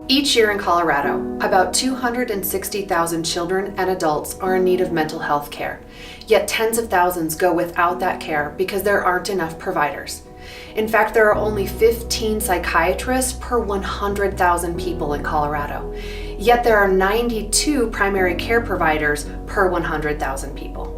Each year in Colorado, about 260,000 children and adults are in need of mental health care, yet tens of thousands go without that care because there aren't enough providers. In fact, there are only 15 psychiatrists per 100,000 people in Colorado, yet there are 92 primary care providers per 100,000 people.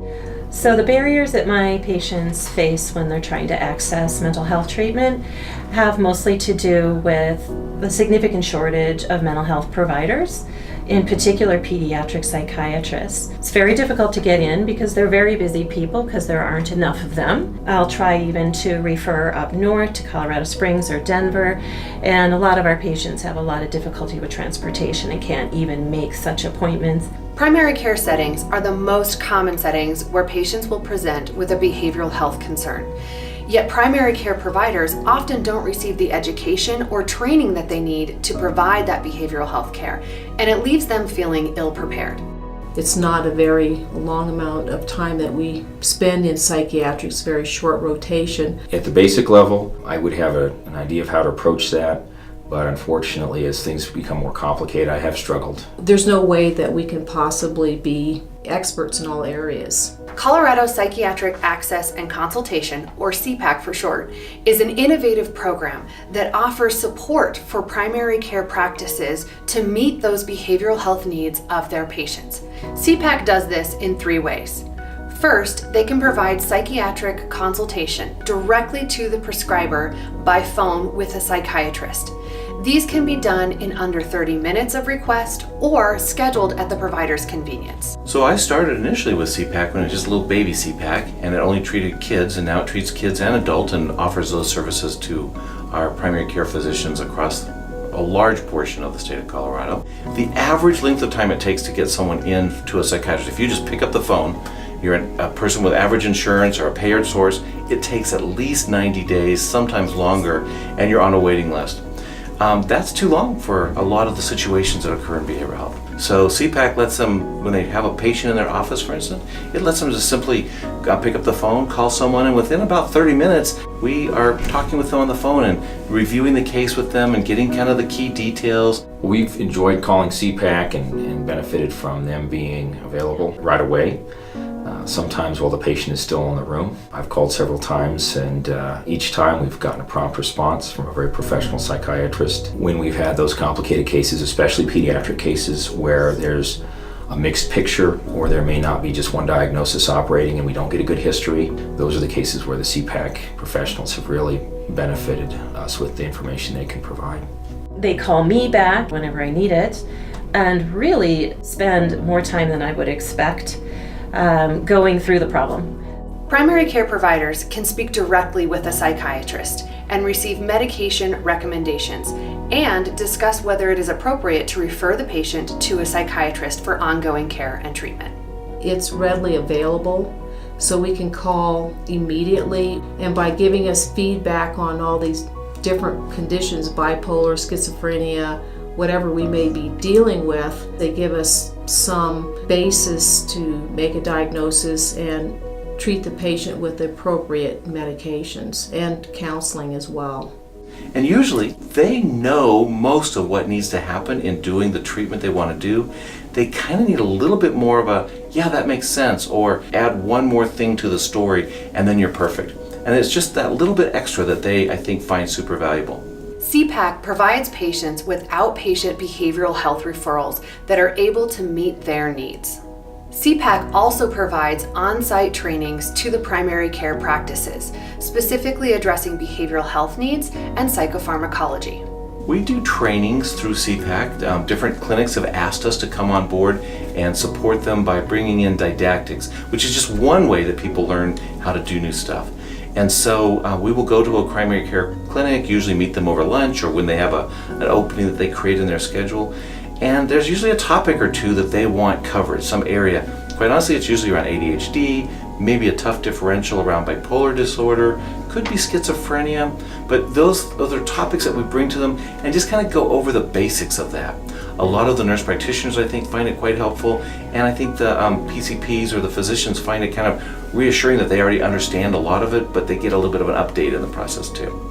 So the barriers that my patients face when they're trying to access mental health treatment have mostly to do with the significant shortage of mental health providers, in particular pediatric psychiatrists. It's very difficult to get in because they're very busy people because there aren't enough of them. I'll try even to refer up north to Colorado Springs or Denver, and a lot of our patients have a lot of difficulty with transportation and can't even make such appointments. Primary care settings are the most common settings where patients will present with a behavioral health concern. Yet primary care providers often don't receive the education or training that they need to provide that behavioral health care, and it leaves them feeling ill-prepared. It's not a very long amount of time that we spend in psychiatrics, very short rotation. At the basic level, I would have an idea of how to approach that. But unfortunately, as things become more complicated, I have struggled. There's no way that we can possibly be experts in all areas. Colorado Psychiatric Access and Consultation, or C-PAC for short, is an innovative program that offers support for primary care practices to meet those behavioral health needs of their patients. C-PAC does this in 3 ways. First, they can provide psychiatric consultation directly to the prescriber by phone with a psychiatrist. These can be done in under 30 minutes of request or scheduled at the provider's convenience. So I started initially with C-PAC when it was just a little baby C-PAC, and it only treated kids, and now it treats kids and adults and offers those services to our primary care physicians across a large portion of the state of Colorado. The average length of time it takes to get someone in to a psychiatrist, if you just pick up the phone, you're a person with average insurance or a payer source, it takes at least 90 days, sometimes longer, and you're on a waiting list. That's too long for a lot of the situations that occur in behavioral health. So C-PAC lets them, when they have a patient in their office, for instance, it lets them just simply pick up the phone, call someone, and within about 30 minutes, we are talking with them on the phone and reviewing the case with them and getting kind of the key details. We've enjoyed calling C-PAC and benefited from them being available right away. Sometimes while the patient is still in the room. I've called several times, and each time we've gotten a prompt response from a very professional psychiatrist. When we've had those complicated cases, especially pediatric cases where there's a mixed picture or there may not be just one diagnosis operating and we don't get a good history, those are the cases where the C-PAC professionals have really benefited us with the information they can provide. They call me back whenever I need it and really spend more time than I would expect going through the problem. Primary care providers can speak directly with a psychiatrist and receive medication recommendations and discuss whether it is appropriate to refer the patient to a psychiatrist for ongoing care and treatment. It's readily available, so we can call immediately, and by giving us feedback on all these different conditions, bipolar, schizophrenia, whatever we may be dealing with, they give us some basis to make a diagnosis and treat the patient with the appropriate medications and counseling as well. And usually they know most of what needs to happen in doing the treatment they want to do. They kind of need a little bit more of a, yeah, that makes sense, or add one more thing to the story and then you're perfect. And it's just that little bit extra that they, I think, find super valuable. C-PAC provides patients with outpatient behavioral health referrals that are able to meet their needs. C-PAC also provides on-site trainings to the primary care practices, specifically addressing behavioral health needs and psychopharmacology. We do trainings through C-PAC. Different clinics have asked us to come on board and support them by bringing in didactics, which is just one way that people learn how to do new stuff. And so we will go to a primary care clinic, usually meet them over lunch or when they have an opening that they create in their schedule. And there's usually a topic or two that they want covered, some area. Quite honestly, it's usually around ADHD, maybe a tough differential around bipolar disorder, could be schizophrenia, but those are topics that we bring to them and just kind of go over the basics of that. A lot of the nurse practitioners, I think, find it quite helpful, and I think the PCPs or the physicians find it kind of reassuring that they already understand a lot of it, but they get a little bit of an update in the process too.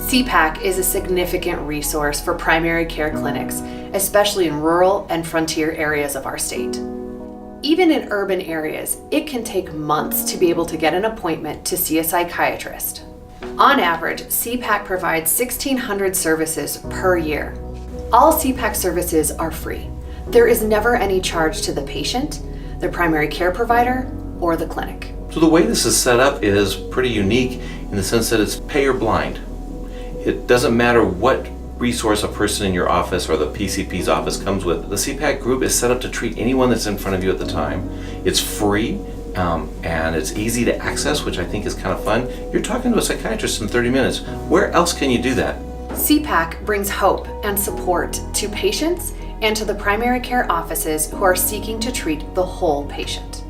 C-PAC is a significant resource for primary care clinics, especially in rural and frontier areas of our state. Even in urban areas, it can take months to be able to get an appointment to see a psychiatrist. On average, C-PAC provides 1,600 services per year. All C-PAC services are free. There is never any charge to the patient, the primary care provider, or the clinic. So the way this is set up is pretty unique in the sense that it's payer blind. It doesn't matter what resource a person in your office or the PCP's office comes with. The C-PAC group is set up to treat anyone that's in front of you at the time. It's free and it's easy to access, which I think is kind of fun. You're talking to a psychiatrist in 30 minutes. Where else can you do that? C-PAC brings hope and support to patients and to the primary care offices who are seeking to treat the whole patient.